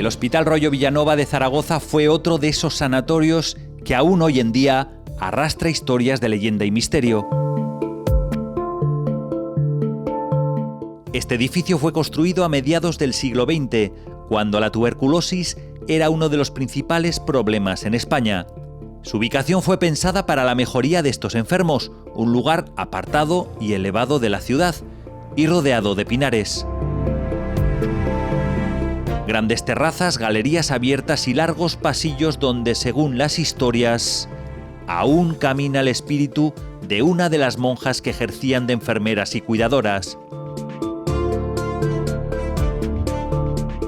El Hospital Rollo Villanova de Zaragoza fue otro de esos sanatorios que aún hoy en día arrastra historias de leyenda y misterio. Este edificio fue construido a mediados del siglo XX, cuando la tuberculosis era uno de los principales problemas en España. Su ubicación fue pensada para la mejoría de estos enfermos, un lugar apartado y elevado de la ciudad y rodeado de pinares. Grandes terrazas, galerías abiertas y largos pasillos donde, según las historias, aún camina el espíritu de una de las monjas que ejercían de enfermeras y cuidadoras.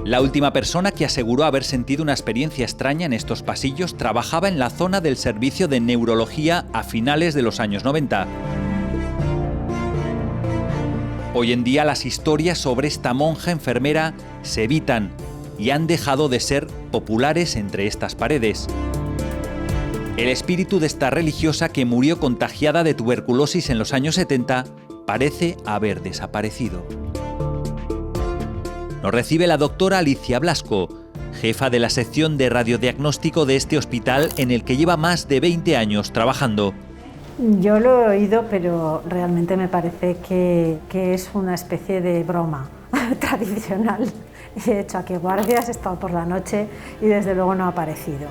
La última persona que aseguró haber sentido una experiencia extraña en estos pasillos trabajaba en la zona del servicio de neurología a finales de los años 90. Hoy en día las historias sobre esta monja enfermera se evitan y han dejado de ser populares entre estas paredes. El espíritu de esta religiosa, que murió contagiada de tuberculosis en los años 70, parece haber desaparecido. Nos recibe la doctora Alicia Blasco, jefa de la sección de radiodiagnóstico de este hospital en el que lleva más de 20 años trabajando. Yo lo he oído, pero realmente me parece que es una especie de broma tradicional. He hecho aquí guardias, he estado por la noche y desde luego no ha aparecido.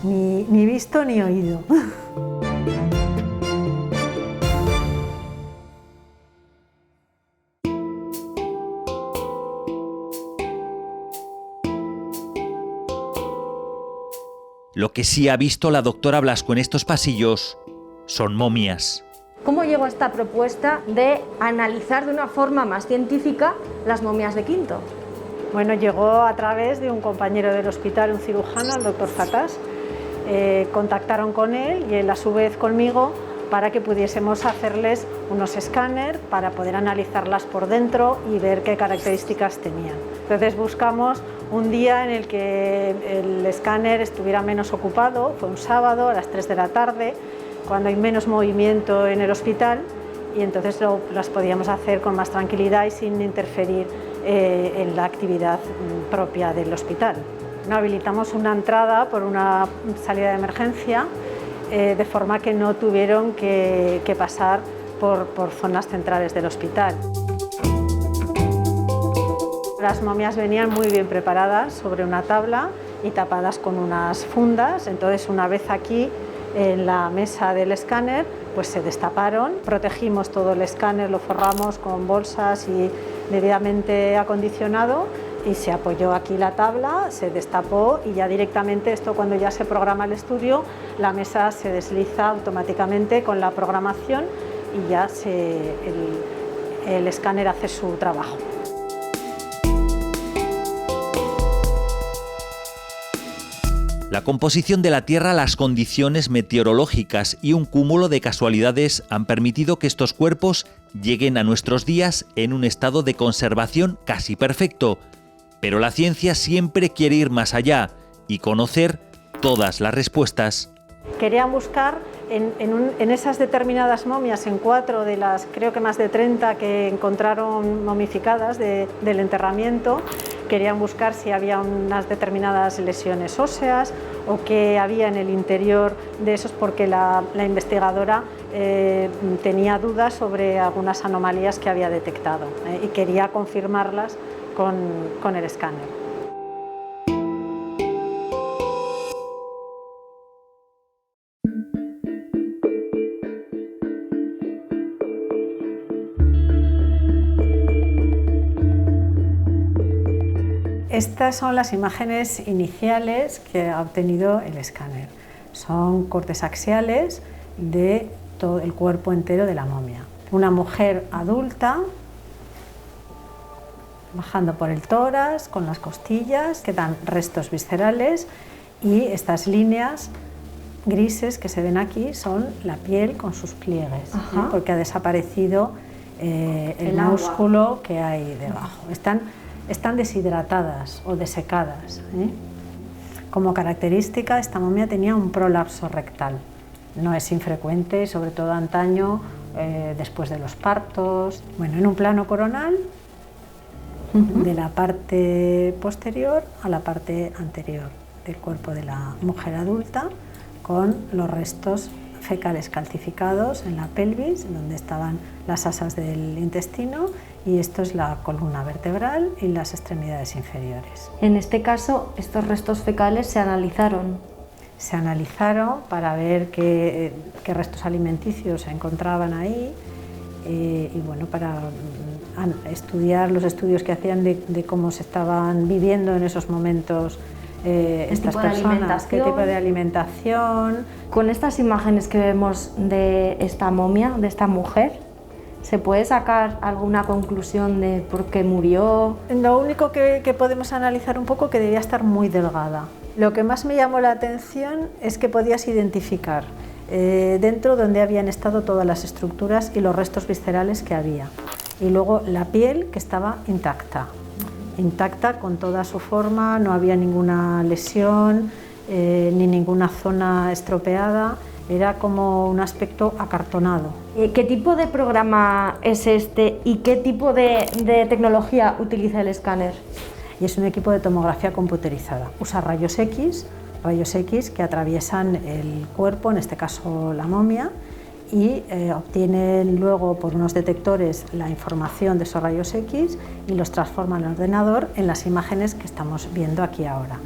Ni visto ni oído. Lo que sí ha visto la doctora Blasco en estos pasillos son momias. ¿Cómo llegó a esta propuesta de analizar de una forma más científica las momias de Quinto? Bueno, llegó a través de un compañero del hospital, un cirujano, el doctor Fatás. Contactaron con él y él a su vez conmigo para que pudiésemos hacerles unos escáneres para poder analizarlas por dentro y ver qué características tenían. Entonces buscamos un día en el que el escáner estuviera menos ocupado, fue un sábado a las 3 de la tarde, cuando hay menos movimiento en el hospital, y entonces las podíamos hacer con más tranquilidad y sin interferir en la actividad propia del hospital. No habilitamos una entrada por una salida de emergencia, de forma que no tuvieron que pasar por zonas centrales del hospital. Las momias venían muy bien preparadas sobre una tabla y tapadas con unas fundas, entonces una vez aquí en la mesa del escáner pues se destaparon, protegimos todo el escáner, lo forramos con bolsas y debidamente acondicionado y se apoyó aquí la tabla, se destapó y ya directamente esto, cuando ya se programa el estudio, la mesa se desliza automáticamente con la programación y ya el escáner hace su trabajo. La composición de la Tierra, las condiciones meteorológicas y un cúmulo de casualidades han permitido que estos cuerpos lleguen a nuestros días en un estado de conservación casi perfecto. Pero la ciencia siempre quiere ir más allá y conocer todas las respuestas. Querían buscar en esas determinadas momias, en 4 de las creo que más de 30 que encontraron momificadas del enterramiento, querían buscar si había unas determinadas lesiones óseas o qué había en el interior de esos, porque la investigadora tenía dudas sobre algunas anomalías que había detectado y quería confirmarlas con el escáner. Estas son las imágenes iniciales que ha obtenido el escáner. Son cortes axiales de todo el cuerpo entero de la momia. Una mujer adulta, bajando por el tórax, con las costillas, quedan restos viscerales y estas líneas grises que se ven aquí son la piel con sus pliegues, porque ha desaparecido el músculo que hay debajo. Están deshidratadas o desecadas. Como característica, esta momia tenía un prolapso rectal. No es infrecuente, sobre todo antaño, después de los partos. Bueno, en un plano coronal de la parte posterior a la parte anterior del cuerpo de la mujer adulta, con los restos fecales calcificados en la pelvis, donde estaban las asas del intestino, y esto es la columna vertebral y las extremidades inferiores. En este caso, estos restos fecales se analizaron. Se analizaron para ver qué restos alimenticios se encontraban ahí y bueno, para estudiar los estudios que hacían de cómo se estaban viviendo en esos momentos estas personas, qué tipo de alimentación. Con estas imágenes que vemos de esta momia, de esta mujer, ¿se puede sacar alguna conclusión de por qué murió? Lo único que podemos analizar un poco, que debía estar muy delgada. Lo que más me llamó la atención es que podías identificar dentro donde habían estado todas las estructuras y los restos viscerales que había. Y luego la piel, que estaba intacta con toda su forma, no había ninguna lesión ni ninguna zona estropeada, era como un aspecto acartonado. ¿Qué tipo de programa es este y qué tipo de tecnología utiliza el escáner? Y es un equipo de tomografía computerizada. Usa rayos X que atraviesan el cuerpo, en este caso la momia, y obtienen luego por unos detectores la información de esos rayos X y los transforman al ordenador en las imágenes que estamos viendo aquí ahora.